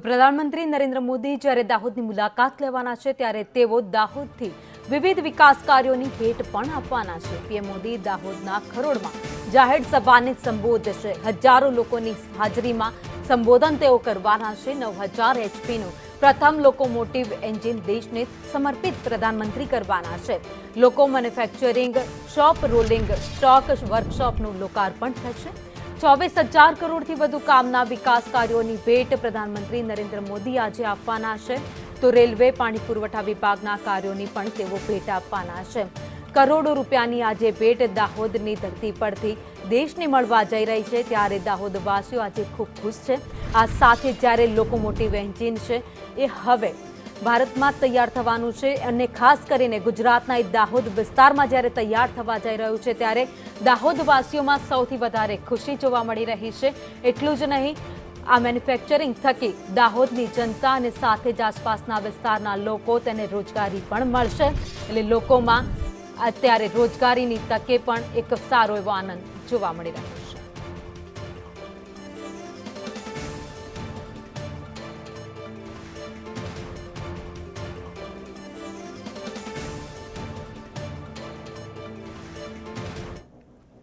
પ્રધાનમંત્રી નરેન્દ્ર મોદી જ્યારે દાહોદની મુલાકાત લેવાના છે ત્યારે તેઓ દાહોદથી વિવિધ વિકાસ કાર્યોની ભેટ પણ આપવાના છે। પીએમ મોદી દાહોદના ખરોડમાં જાહેર સભાને સંબોધશે। હજારો લોકોની હાજરીમાં સંબોધન તેઓ કરવાના છે। 9000 એચપીનું પ્રથમ લોકોમોટિવ એન્જિન દેશને સમર્પિત પ્રધાનમંત્રી કરવાના છે। લોકો મેન્યુફેક્ચરિંગ શોપ રોલિંગ સ્ટોક વર્કશોપનું લોકાર્પણ થશે। 24,000 કરોડથી વધુ કામના વિકાસ કાર્યોની ભેટ પ્રધાનમંત્રી નરેન્દ્ર મોદી આજે આપવાના છે। તો રેલવે પાણી પુરવઠા વિભાગના કાર્યોની પણ તેઓ ભેટ આપવાના છે। કરોડો રૂપિયાની આજે ભેટ દાહોદની ધરતી પરથી દેશને મળવા જઈ રહી છે, ત્યારે દાહોદવાસીઓ આજે ખૂબ ખુશ છે। આ સાથે જ્યારે લોકોમોટિવ એન્જિન છે એ હવે ભારતમાં તૈયાર થવાનું છે અને ખાસ કરીને ગુજરાતના એ દાહોદ વિસ્તારમાં જ્યારે તૈયાર થવા જઈ રહ્યું છે ત્યારે દાહોદવાસીઓમાં સૌથી વધારે ખુશી જોવા મળી રહી છે। એટલું જ નહીં, આ મેન્યુફેક્ચરિંગ થકી દાહોદની જનતા અને સાથે જ આસપાસના વિસ્તારના લોકો તેને રોજગારી પણ મળશે। એટલે લોકોમાં અત્યારે રોજગારીની તકે પણ એક સારો એવો આનંદ જોવા મળી રહ્યો છે।